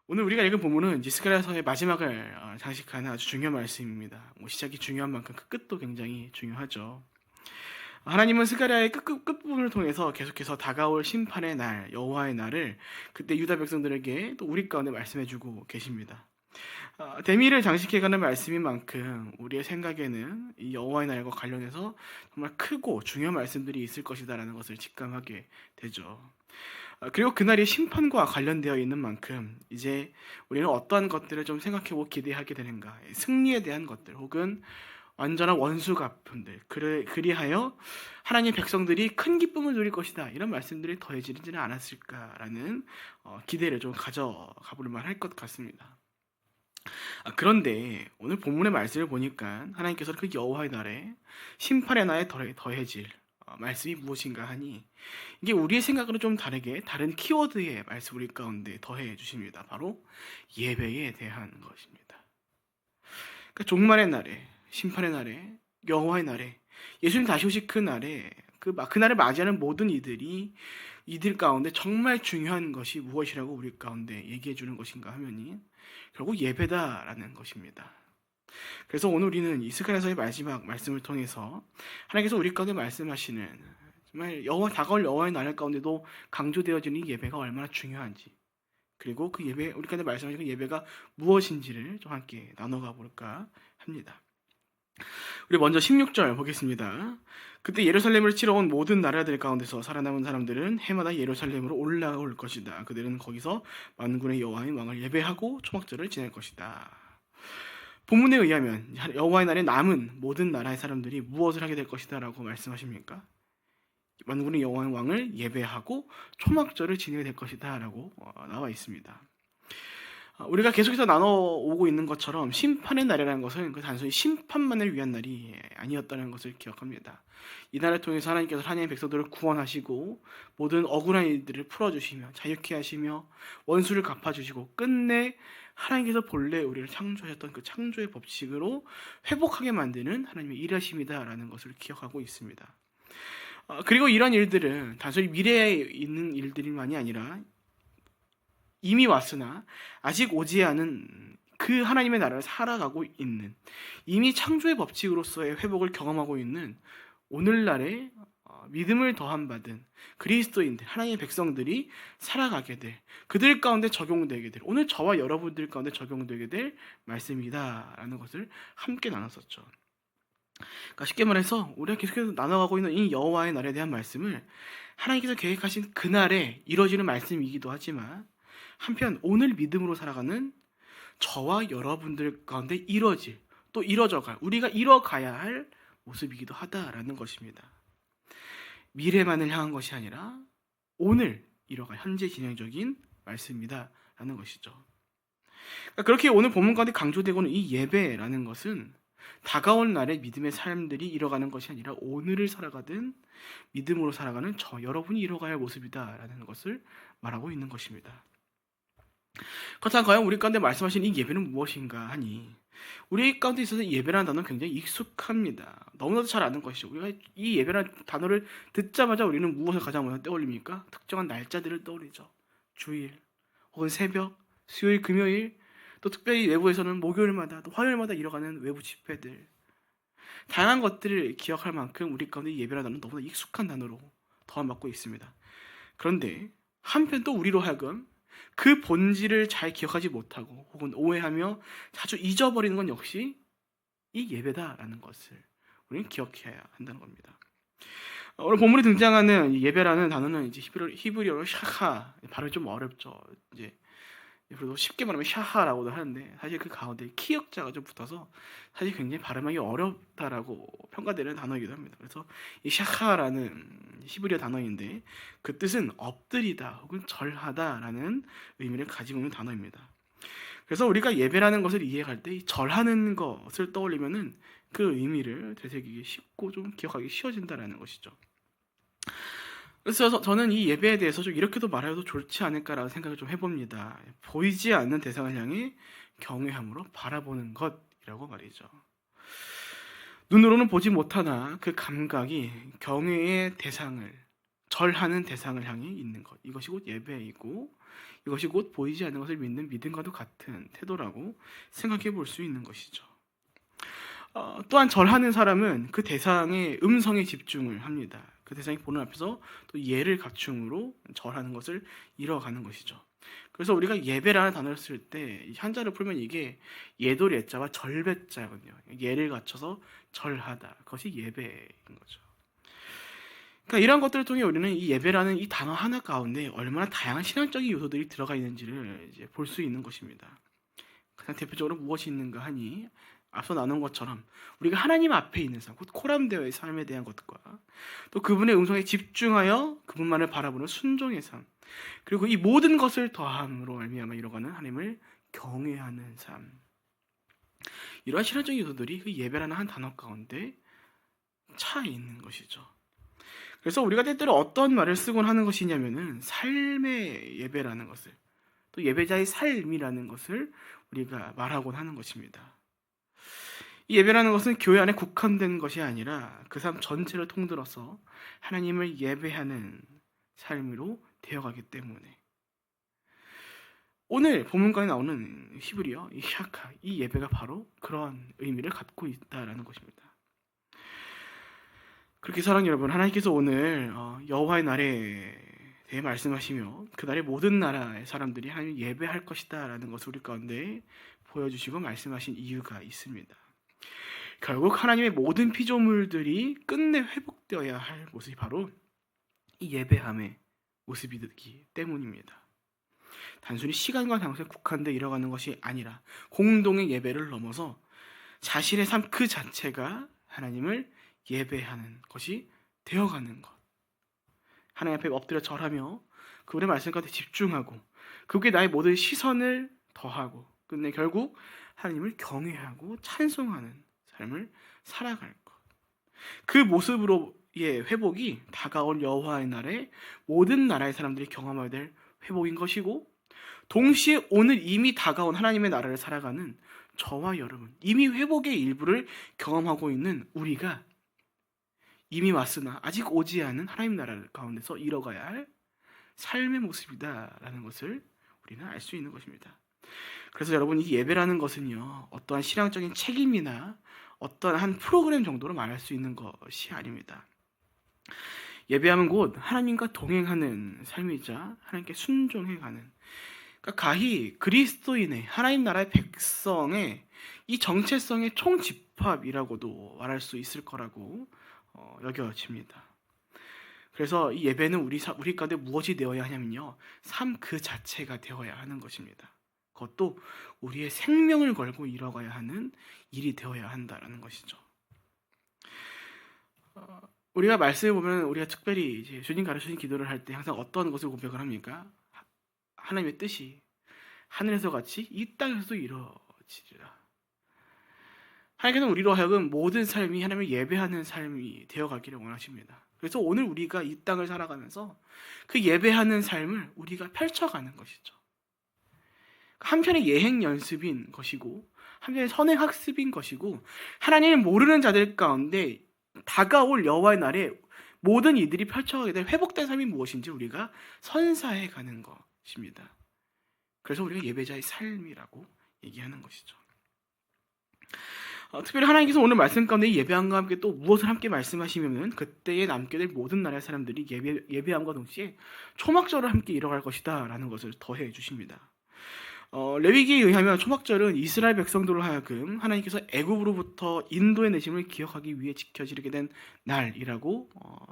오늘 우리가 읽은 본문은 스가랴서의 마지막을 장식하는 아주 중요한 말씀입니다. 시작이 중요한 만큼 그 끝도 굉장히 중요하죠. 하나님은 스가랴의 끝부분을 통해서 계속해서 다가올 심판의 날, 여호와의 날을 그때 유다 백성들에게 또 우리 가운데 말씀해주고 계십니다. 대미를 장식해가는 말씀인 만큼 우리의 생각에는 이 여호와의 날과 관련해서 정말 크고 중요한 말씀들이 있을 것이다라는 것을 직감하게 되죠. 그리고 그날이 심판과 관련되어 있는 만큼 이제 우리는 어떠한 것들을 좀 생각해보고 기대하게 되는가, 승리에 대한 것들 혹은 완전한 원수 갚음들, 그리하여 하나님의 백성들이 큰 기쁨을 누릴 것이다, 이런 말씀들이 더해지지는 않았을까라는 기대를 좀 가져가 볼 만할 것 같습니다. 그런데 오늘 본문의 말씀을 보니까 하나님께서 그 여호와의 날에 심판의 날에 더해질 말씀이 무엇인가 하니, 이게 우리의 생각으로 좀 다르게 다른 키워드의 말씀 우리 가운데 더해 주십니다. 바로 예배에 대한 것입니다. 그러니까 종말의 날에, 심판의 날에, 여호와의 날에, 예수님 다시 오실 그 날에 그날을 맞이하는 모든 이들 가운데 정말 중요한 것이 무엇이라고 우리 가운데 얘기해 주는 것인가 하면이 결국 예배다라는 것입니다. 그래서 오늘 우리는 이 스가랴서의 마지막 말씀을 통해서 하나님께서 우리 가운데 말씀하시는 정말 다가올 여호와의 날 가운데도 강조되어지는 이 예배가 얼마나 중요한지, 그리고 그 예배, 우리 가운데 말씀하시는 그 예배가 무엇인지를 좀 함께 나눠가 볼까 합니다. 우리 먼저 16절 보겠습니다. 그때 예루살렘을 치러 온 모든 나라들 가운데서 살아남은 사람들은 해마다 예루살렘으로 올라올 것이다. 그들은 거기서 만군의 여호와의 왕을 예배하고 초막절을 지낼 것이다. 본문에 의하면 여호와의 날에 남은 모든 나라의 사람들이 무엇을 하게 될 것이다 라고 말씀하십니까? 만군의 여호와의 왕을 예배하고 초막절을 지내게 될 것이다 라고 나와 있습니다. 우리가 계속해서 나눠오고 있는 것처럼 심판의 날이라는 것은 단순히 심판만을 위한 날이 아니었다는 것을 기억합니다. 이 날을 통해서 하나님께서 하나님의 백성들을 구원하시고 모든 억울한 일들을 풀어주시며 자유케 하시며 원수를 갚아주시고 끝내 하나님께서 본래 우리를 창조하셨던 그 창조의 법칙으로 회복하게 만드는 하나님의 일하심이다라는 것을 기억하고 있습니다. 그리고 이런 일들은 단순히 미래에 있는 일들만이 아니라 이미 왔으나 아직 오지 않은 그 하나님의 나라를 살아가고 있는, 이미 창조의 법칙으로서의 회복을 경험하고 있는 오늘날의 믿음을 더함 받은 그리스도인들, 하나님의 백성들이 살아가게 될, 그들 가운데 적용되게 될, 오늘 저와 여러분들 가운데 적용되게 될 말씀이다라는 것을 함께 나눴었죠. 그러니까 쉽게 말해서 우리가 계속해서 나눠가고 있는 이 여호와의 날에 대한 말씀을 하나님께서 계획하신 그날에 이루어지는 말씀이기도 하지만, 한편 오늘 믿음으로 살아가는 저와 여러분들 가운데 이루어질, 또 이루어져갈, 우리가 이뤄가야 할 모습이기도 하다라는 것입니다. 미래만을 향한 것이 아니라 오늘 이뤄갈 현재 진행적인 말씀이다라는 것이죠. 그러니까 그렇게 오늘 본문 가운데 강조되고는 이 예배라는 것은 다가올 날의 믿음의 삶들이 이뤄가는 것이 아니라 오늘을 살아가든 믿음으로 살아가는 저 여러분이 이뤄가야 할 모습이다라는 것을 말하고 있는 것입니다. 그렇다면 과연 우리 가운데 말씀하신 이 예배는 무엇인가 하니, 우리 가운데 있어서 예배라는 단어는 굉장히 익숙합니다. 너무나도 잘 아는 것이죠. 우리가 이 예배라는 단어를 듣자마자 우리는 무엇을 가장 먼저 떠올립니까? 특정한 날짜들을 떠올리죠. 주일, 혹은 새벽, 수요일, 금요일, 또 특별히 외부에서는 목요일마다 또 화요일마다 이뤄가는 외부 집회들, 다양한 것들을 기억할 만큼 우리 가운데 예배라는 단어는 너무나 익숙한 단어로 더함받고 있습니다. 그런데 한편 또 우리로 하여금 그 본질을 잘 기억하지 못하고 혹은 오해하며 자주 잊어버리는 건 역시 이 예배다라는 것을 우리는 기억해야 한다는 겁니다. 오늘 본문에 등장하는 예배라는 단어는 이제 히브리어로 샤하, 발음이 좀 어렵죠. 이제 그래도 쉽게 말하면 샤하라고도 하는데, 사실 그 가운데 키역자가 좀 붙어서 사실 굉장히 발음하기 어렵다라고 평가되는 단어이기도 합니다. 그래서 이 샤하라는 히브리어 단어인데 그 뜻은 엎드리다 혹은 절하다라는 의미를 가지고 있는 단어입니다. 그래서 우리가 예배라는 것을 이해할 때 절하는 것을 떠올리면은 그 의미를 되새기기 쉽고 좀 기억하기 쉬워진다라는 것이죠. 그래서 저는 이 예배에 대해서 좀 이렇게도 말해도 좋지 않을까라는 생각을 좀 해봅니다. 보이지 않는 대상을 향해 경외함으로 바라보는 것이라고 말이죠. 눈으로는 보지 못하나 그 감각이 경외의 대상을, 절하는 대상을 향해 있는 것, 이것이 곧 예배이고, 이것이 곧 보이지 않는 것을 믿는 믿음과도 같은 태도라고 생각해 볼 수 있는 것이죠. 또한 절하는 사람은 그 대상의 음성에 집중을 합니다. 그 대상이 보는 앞에서 또 예를 갖춤으로 절하는 것을 이뤄가는 것이죠. 그래서 우리가 예배라는 단어를 쓸 때 한자를 풀면 이게 예돌 예자와 절배자거든요. 예를 갖춰서 절하다. 그것이 예배인 거죠. 그러니까 이런 것들을 통해 우리는 이 예배라는 이 단어 하나 가운데 얼마나 다양한 신앙적인 요소들이 들어가 있는지를 이제 볼 수 있는 것입니다. 가장 대표적으로 무엇이 있는가 하니 앞서 나눈 것처럼 우리가 하나님 앞에 있는 삶, 곧 코람되어의 삶에 대한 것과 또 그분의 음성에 집중하여 그분만을 바라보는 순종의 삶, 그리고 이 모든 것을 더함으로 말미암아 이뤄가는 하나님을 경외하는 삶, 이러한 신앙적인 요소들이 그 예배라는 한 단어 가운데 차 있는 것이죠. 그래서 우리가 때때로 어떤 말을 쓰곤 하는 것이냐면은 삶의 예배라는 것을, 또 예배자의 삶이라는 것을 우리가 말하곤 하는 것입니다. 이 예배라는 것은 교회 안에 국한된 것이 아니라 그 삶 전체를 통틀어서 하나님을 예배하는 삶으로 되어가기 때문에 오늘 본문가에 나오는 히브리어, 이 샤카, 이 예배가 바로 그런 의미를 갖고 있다라는 것입니다. 그렇게 사랑하는 여러분, 하나님께서 오늘 여호와의 날에 대해 말씀하시며 그 날에 모든 나라의 사람들이 하나님을 예배할 것이다 라는 것을 우리 가운데 보여주시고 말씀하신 이유가 있습니다. 결국 하나님의 모든 피조물들이 끝내 회복되어야 할 모습이 바로 이 예배함의 모습이기 때문입니다. 단순히 시간과 장소에 국한되어 이뤄가는 것이 아니라 공동의 예배를 넘어서 자신의 삶 그 자체가 하나님을 예배하는 것이 되어가는 것, 하나님 앞에 엎드려 절하며 그분의 말씀 가운데 집중하고 그분께 나의 모든 시선을 더하고 끝내 결국 하나님을 경외하고 찬송하는 삶을 살아갈 것, 그 모습으로의 회복이 다가올 여호와의 날에 모든 나라의 사람들이 경험해야 될 회복인 것이고, 동시에 오늘 이미 다가온 하나님의 나라를 살아가는 저와 여러분, 이미 회복의 일부를 경험하고 있는 우리가 이미 왔으나 아직 오지 않은 하나님 나라 가운데서 이뤄가야 할 삶의 모습이다라는 것을 우리는 알 수 있는 것입니다. 그래서 여러분, 이 예배라는 것은요, 어떠한 신앙적인 책임이나 어떠한 한 프로그램 정도로 말할 수 있는 것이 아닙니다. 예배하면 곧 하나님과 동행하는 삶이자 하나님께 순종해가는, 그러니까 가히 그리스도인의 하나님 나라의 백성의 이 정체성의 총집합이라고도 말할 수 있을 거라고 여겨집니다. 그래서 이 예배는 우리 가운데 무엇이 되어야 하냐면요, 삶 그 자체가 되어야 하는 것입니다. 그것도 우리의 생명을 걸고 이뤄가야 하는 일이 되어야 한다라는 것이죠. 우리가 말씀을 보면 우리가 특별히 이제 주님 가르치신 기도를 할 때 항상 어떤 것을 고백을 합니까? 하나님의 뜻이 하늘에서 같이 이 땅에서도 이루어지리라. 하나님께서는 우리로 하여금 모든 삶이 하나님을 예배하는 삶이 되어가기를 원하십니다. 그래서 오늘 우리가 이 땅을 살아가면서 그 예배하는 삶을 우리가 펼쳐가는 것이죠. 한편의 예행 연습인 것이고 한편의 선행 학습인 것이고, 하나님을 모르는 자들 가운데 다가올 여호와의 날에 모든 이들이 펼쳐가게 될 회복된 삶이 무엇인지 우리가 선사해 가는 것입니다. 그래서 우리가 예배자의 삶이라고 얘기하는 것이죠. 특별히 하나님께서 오늘 말씀 가운데 예배함과 함께 또 무엇을 함께 말씀하시면은 그때에 남게 될 모든 나라의 사람들이 예배함과 동시에 초막절을 함께 이뤄갈 것이다 라는 것을 더해 주십니다. 레위기에 의하면 초막절은 이스라엘 백성들을 하여금 하나님께서 애굽으로부터 인도해 내심을 기억하기 위해 지켜지게 된 날이라고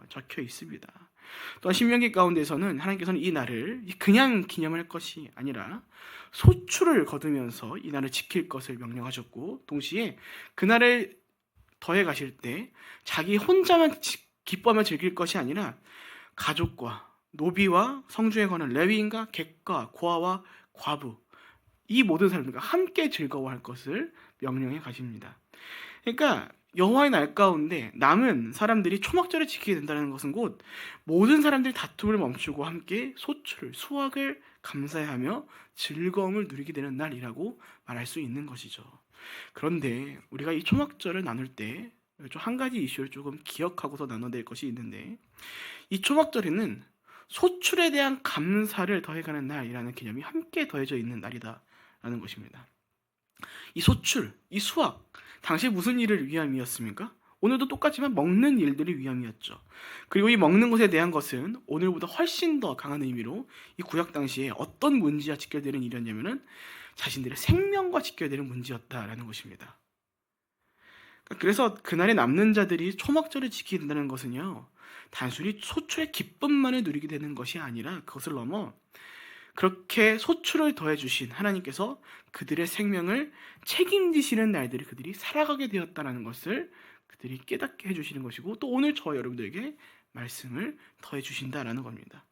적혀 있습니다. 또한 신명기 가운데서는 하나님께서는 이 날을 그냥 기념할 것이 아니라 소출을 거두면서 이 날을 지킬 것을 명령하셨고, 동시에 그날을 더해 가실 때 자기 혼자만 기뻐하며 즐길 것이 아니라 가족과 노비와 성중에 거는 레위인과 객과 고아와 과부, 이 모든 사람들과 함께 즐거워할 것을 명령해 가십니다. 그러니까 여호와의 날 가운데 남은 사람들이 초막절을 지키게 된다는 것은 곧 모든 사람들이 다툼을 멈추고 함께 소출을, 수확을 감사하며 즐거움을 누리게 되는 날이라고 말할 수 있는 것이죠. 그런데 우리가 이 초막절을 나눌 때 한 가지 이슈를 조금 기억하고서 나눠야 될 것이 있는데, 이 초막절에는 소출에 대한 감사를 더해가는 날이라는 개념이 함께 더해져 있는 날이다라는 것입니다. 이 소출, 이 수확, 당시에 무슨 일을 위함이었습니까? 오늘도 똑같지만 먹는 일들을 위함이었죠. 그리고 이 먹는 것에 대한 것은 오늘보다 훨씬 더 강한 의미로 이 구약 당시에 어떤 문제와 직결되는 일이었냐면은 자신들의 생명과 직결되는 문제였다라는 것입니다. 그래서 그날에 남는 자들이 초막절을 지키게 된다는 것은요, 단순히 소출의 기쁨만을 누리게 되는 것이 아니라 그것을 넘어 그렇게 소출을 더해 주신 하나님께서 그들의 생명을 책임지시는 날들을 그들이 살아가게 되었다는 것을 그들이 깨닫게 해주시는 것이고, 또 오늘 저 여러분들에게 말씀을 더해 주신다라는 겁니다.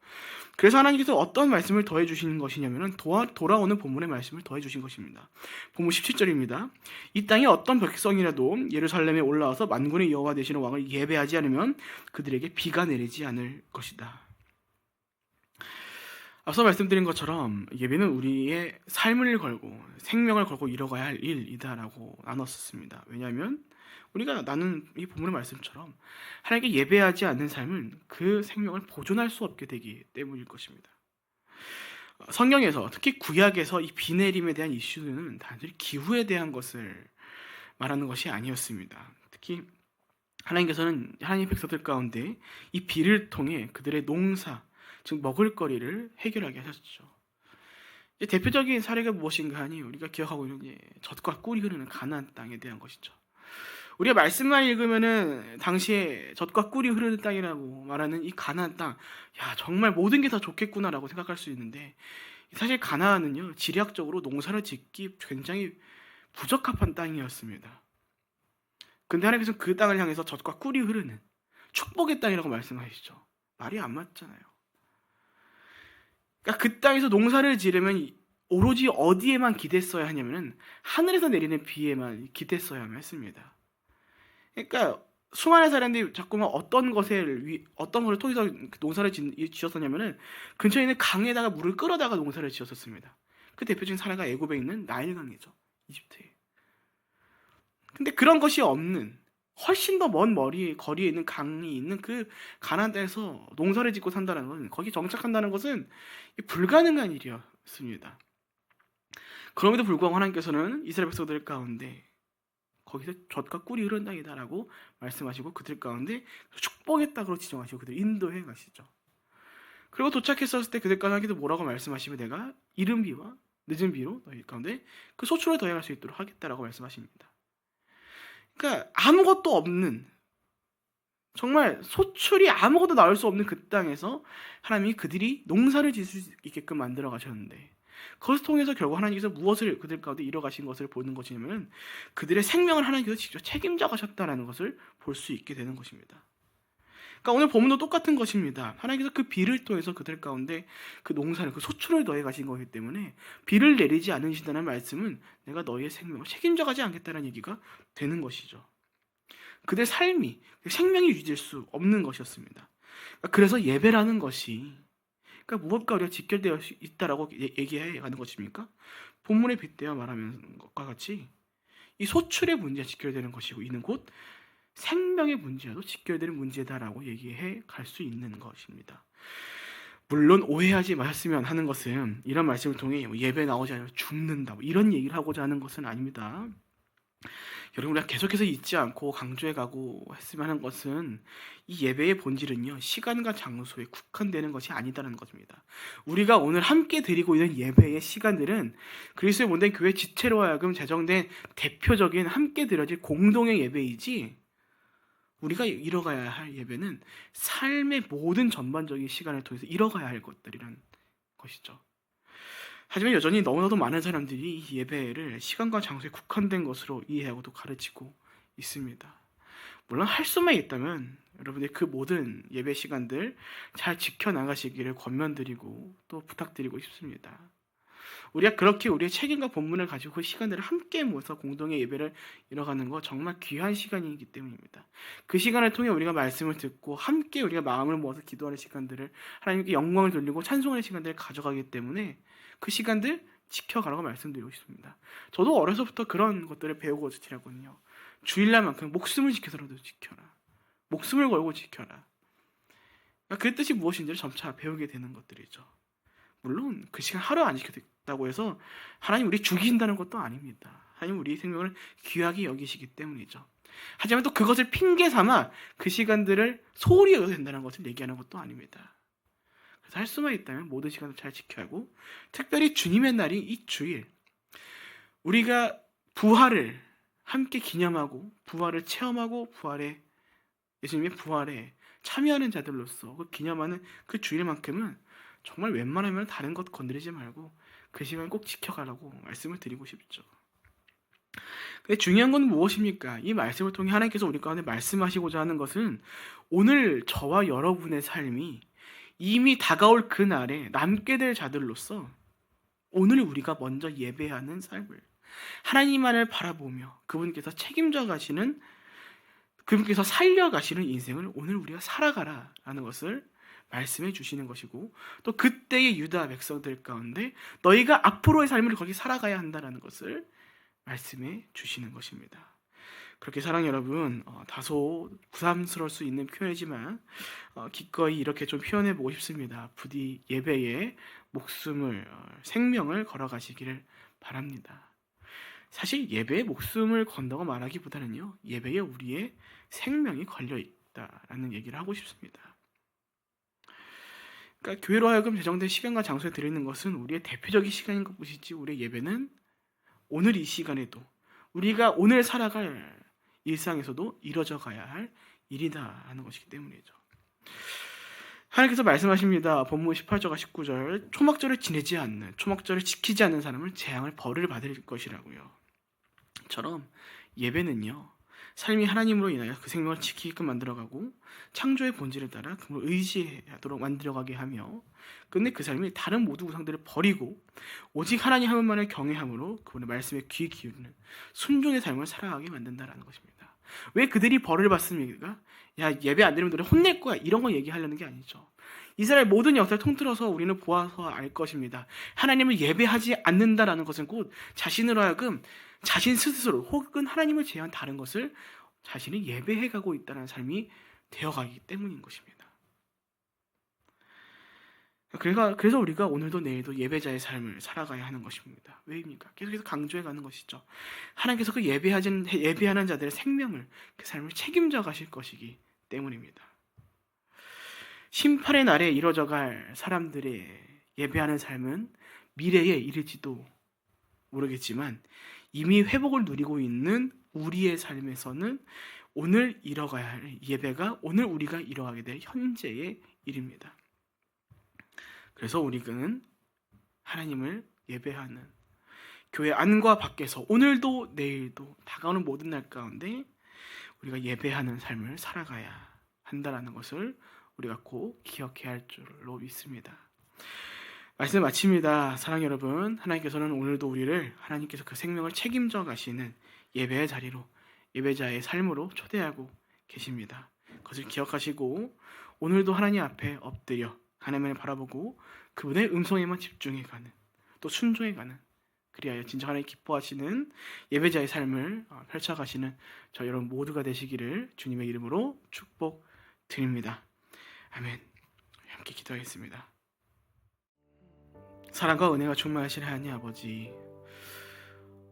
그래서 하나님께서 어떤 말씀을 더해 주시는 것이냐면은 돌아오는 본문의 말씀을 더해 주신 것입니다. 본문 17절입니다. 이 땅에 어떤 백성이라도 예루살렘에 올라와서 만군의 여호와 되시는 왕을 예배하지 않으면 그들에게 비가 내리지 않을 것이다. 앞서 말씀드린 것처럼 예배는 우리의 삶을 걸고 생명을 걸고 이뤄가야 할 일이다라고 나눴었습니다. 왜냐하면 우리가 나눈 이 본문의 말씀처럼 하나님께 예배하지 않는 삶은 그 생명을 보존할 수 없게 되기 때문일 것입니다. 성경에서, 특히 구약에서 이 비 내림에 대한 이슈는 단순히 기후에 대한 것을 말하는 것이 아니었습니다. 특히 하나님께서는 하나님 백성들 가운데 이 비를 통해 그들의 농사, 즉 먹을거리를 해결하게 하셨죠. 대표적인 사례가 무엇인가 하니 우리가 기억하고 있는 젖과 꿀이 흐르는 가나안 땅에 대한 것이죠. 우리가 말씀만 읽으면은 당시에 젖과 꿀이 흐르는 땅이라고 말하는 이 가나안 땅, 야 정말 모든 게 다 좋겠구나라고 생각할 수 있는데, 사실 가나안은요 지리학적으로 농사를 짓기 굉장히 부적합한 땅이었습니다. 근데 하나님께서는 그 땅을 향해서 젖과 꿀이 흐르는 축복의 땅이라고 말씀하시죠. 말이 안 맞잖아요. 그러니까 그 땅에서 농사를 지으려면 오로지 어디에만 기댔어야 하냐면은 하늘에서 내리는 비에만 기댔어야만 했습니다. 그러니까 수많은 사람들이 자꾸만 어떤 것을 통해서 농사를 지었었냐면은 근처에 있는 강에다가 물을 끌어다가 농사를 지었었습니다. 그 대표적인 사례가 애굽에 있는 나일강이죠. 이집트에. 근데 그런 것이 없는, 훨씬 더 먼 거리에 있는 강이 있는 그 가나안 땅에서 농사를 짓고 산다는 것은, 거기 정착한다는 것은 불가능한 일이었습니다. 그럼에도 불구하고 하나님께서는 이스라엘 백성들 가운데 거기서 젖과 꿀이 흐르는 땅이다라고 말씀하시고 그들 가운데 축복의 땅으로 지정하시고 그들 인도해 가시죠. 그리고 도착했을 때 그들 가운데 뭐라고 말씀하시면 내가 이른 비와 늦은 비로 너희 가운데 그 소출을 더해갈 수 있도록 하겠다라고 말씀하십니다. 그러니까 아무것도 없는, 정말 소출이 아무것도 나올 수 없는 그 땅에서 하나님이 그들이 농사를 지을 수 있게끔 만들어 가셨는데, 그것을 통해서 결국 하나님께서 무엇을 그들 가운데 이뤄가신 것을 보는 것이냐면 그들의 생명을 하나님께서 직접 책임져 가셨다는 것을 볼 수 있게 되는 것입니다. 그러니까 오늘 본문도 똑같은 것입니다. 하나님께서 그 비를 통해서 그들 가운데 그 농사를, 그 소출을 더해 가신 거기 때문에 비를 내리지 않으신다는 말씀은 내가 너희의 생명을 책임져 가지 않겠다는 얘기가 되는 것이죠. 그들의 삶이, 생명이 유지될 수 없는 것이었습니다. 그래서 예배라는 것이, 그러니까 무엇과 우리가 직결되어 있다라고 얘기해 가는 것입니까? 본문에 빗대어 말하는 것과 같이 이 소출의 문제와 직결되는 것이고, 이는 곧 생명의 문제와도 직결되는 문제다라고 얘기해 갈 수 있는 것입니다. 물론 오해하지 마셨으면 하는 것은 이런 말씀을 통해 예배 나오지 않으면 죽는다, 이런 얘기를 하고자 하는 것은 아닙니다. 여러분, 우리가 계속해서 잊지 않고 강조해 가고 했으면 하는 것은 이 예배의 본질은요 시간과 장소에 국한되는 것이 아니다라는 것입니다. 우리가 오늘 함께 드리고 있는 예배의 시간들은 그리스도의 몸된 교회 지체로 하여금 제정된 대표적인 함께 드려질 공동의 예배이지, 우리가 이뤄가야 할 예배는 삶의 모든 전반적인 시간을 통해서 이뤄가야 할 것들이란 것이죠. 하지만 여전히 너무나도 많은 사람들이 이 예배를 시간과 장소에 국한된 것으로 이해하고 또 가르치고 있습니다. 물론 할 수만 있다면 여러분들 그 모든 예배 시간들 잘 지켜나가시기를 권면드리고 또 부탁드리고 싶습니다. 우리가 그렇게 우리의 책임과 본분을 가지고 그 시간들을 함께 모여서 공동의 예배를 이뤄가는 거 정말 귀한 시간이기 때문입니다. 그 시간을 통해 우리가 말씀을 듣고 함께 우리가 마음을 모아서 기도하는 시간들을, 하나님께 영광을 돌리고 찬송하는 시간들을 가져가기 때문에 그 시간들 지켜가라고 말씀드리고 싶습니다. 저도 어려서부터 그런 것들을 배우고 지내거든요. 주일날만큼 목숨을 지켜서라도 지켜라. 목숨을 걸고 지켜라. 그 뜻이 무엇인지를 점차 배우게 되는 것들이죠. 물론 그 시간 하루 안 지켰다고 해서 하나님 우리 죽이신다는 것도 아닙니다. 하나님 우리 생명을 귀하게 여기시기 때문이죠. 하지만 또 그것을 핑계 삼아 그 시간들을 소홀히 여겨도 된다는 것을 얘기하는 것도 아닙니다. 그래서 할 수만 있다면 모든 시간을 잘 지켜야 하고, 특별히 주님의 날이 이 주일 우리가 부활을 함께 기념하고 부활을 체험하고 예수님의 부활에 참여하는 자들로서 그 기념하는 그 주일만큼은 정말 웬만하면 다른 것 건드리지 말고 그 시간 꼭 지켜가라고 말씀을 드리고 싶죠. 근데 중요한 건 무엇입니까? 이 말씀을 통해 하나님께서 우리 가운데 말씀하시고자 하는 것은 오늘 저와 여러분의 삶이 이미 다가올 그 날에 남게 될 자들로서 오늘 우리가 먼저 예배하는 삶을 하나님만을 바라보며 그분께서 책임져 가시는, 그분께서 살려가시는 인생을 오늘 우리가 살아가라라는 것을 말씀해 주시는 것이고, 또 그때의 유다 백성들 가운데 너희가 앞으로의 삶을 거기 살아가야 한다는 것을 말씀해 주시는 것입니다. 그렇게 사랑 여러분, 다소 부담스러울 수 있는 표현이지만 기꺼이 이렇게 좀 표현해 보고 싶습니다. 부디 예배에 목숨을 생명을 걸어가시기를 바랍니다. 사실 예배에 목숨을 건다고 말하기보다는요, 예배에 우리의 생명이 걸려 있다라는 얘기를 하고 싶습니다. 그러니까 교회로 하여금 제정된 시간과 장소에 드리는 것은 우리의 대표적인 시간인 것뿐이지, 우리의 예배는 오늘 이 시간에도 우리가 오늘 살아갈 일상에서도 이루어져 가야 할 일이다 하는 것이기 때문이죠. 하나님께서 말씀하십니다. 본문 18절과 19절, 초막절을 지내지 않는, 초막절을 지키지 않는 사람은 재앙을 벌을 받을 것이라고요. 처럼 예배는요, 삶이 하나님으로 인하여 그 생명을 지키게끔 만들어가고 창조의 본질을 따라 그걸 의지하도록 만들어가게 하며, 끝내 그 삶이 다른 모든 우상들을 버리고 오직 하나님 한 분만을 경외함으로 그분의 말씀에 귀 기울이는 순종의 삶을 살아가게 만든다라는 것입니다. 왜 그들이 벌을 받습니까? 야, 예배 안 드리면 너를 혼낼 거야, 이런 거 얘기하려는 게 아니죠. 이스라엘 모든 역사를 통틀어서 우리는 보아서 알 것입니다. 하나님을 예배하지 않는다라는 것은 곧 자신으로 하여금 자신 스스로 혹은 하나님을 제외한 다른 것을 자신이 예배해가고 있다는 삶이 되어가기 때문인 것입니다. 그래서 우리가 오늘도 내일도 예배자의 삶을 살아가야 하는 것입니다. 왜입니까? 계속해서 강조해가는 것이죠. 하나님께서 그 예배하는 자들의 생명을, 그 삶을 책임져 가실 것이기 때문입니다. 심판의 날에 이루어져갈 사람들의 예배하는 삶은 미래에 이를지도 모르겠지만 이미 회복을 누리고 있는 우리의 삶에서는 오늘 이뤄가야 할 예배가 오늘 우리가 이뤄가게 될 현재의 일입니다. 그래서 우리는 하나님을 예배하는 교회 안과 밖에서 오늘도 내일도 다가오는 모든 날 가운데 우리가 예배하는 삶을 살아가야 한다는 것을 우리가 꼭 기억해야 할 줄로 믿습니다. 말씀 마칩니다. 사랑 여러분, 하나님께서는 오늘도 우리를 하나님께서 그 생명을 책임져 가시는 예배의 자리로, 예배자의 삶으로 초대하고 계십니다. 그것을 기억하시고 오늘도 하나님 앞에 엎드려 하나님을 바라보고 그분의 음성에만 집중해가는, 또 순종해가는, 그리하여 진짜 하나님 기뻐하시는 예배자의 삶을 펼쳐가시는 저 여러분 모두가 되시기를 주님의 이름으로 축복드립니다. 아멘. 함께 기도하겠습니다. 사랑과 은혜가 충만하신 하나님 아버지,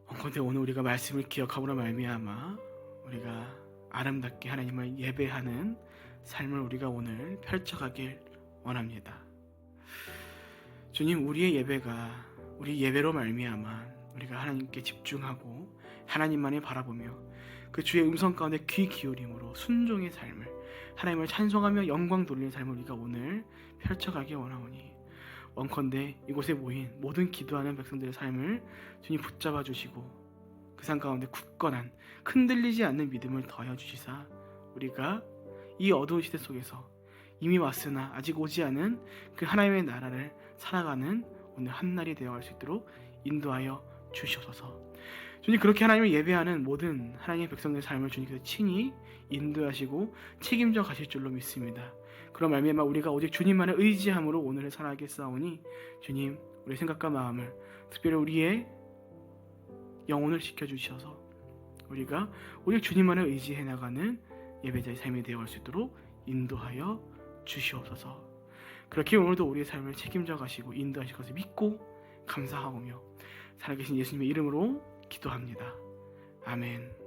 원컨대 오늘 우리가 말씀을 기억함으로 말미암아 우리가 아름답게 하나님을 예배하는 삶을 우리가 오늘 펼쳐가길 원합니다. 주님, 우리의 예배가 우리 예배로 말미암아 우리가 하나님께 집중하고 하나님만을 바라보며 그 주의 음성 가운데 귀 기울임으로 순종의 삶을, 하나님을 찬송하며 영광 돌리는 삶을 우리가 오늘 펼쳐가길 원하오니 원컨대 이곳에 모인 모든 기도하는 백성들의 삶을 주님 붙잡아 주시고 그 삶 가운데 굳건한 흔들리지 않는 믿음을 더하여 주시사 우리가 이 어두운 시대 속에서 이미 왔으나 아직 오지 않은 그 하나님의 나라를 살아가는 오늘 한날이 되어갈 수 있도록 인도하여 주시옵소서. 주님, 그렇게 하나님을 예배하는 모든 하나님의 백성들의 삶을 주님께서 친히 인도하시고 책임져 가실 줄로 믿습니다. 그런 말미암아 우리가 오직 주님만을 의지함으로 오늘을 살아가겠사오니 주님, 우리의 생각과 마음을, 특별히 우리의 영혼을 지켜주셔서 우리가 오직 주님만을 의지해 나가는 예배자의 삶이 되어갈 수 있도록 인도하여 주시옵소서. 그렇게 오늘도 우리의 삶을 책임져 가시고 인도하실 것을 믿고 감사하오며 살아계신 예수님의 이름으로 기도합니다. 아멘.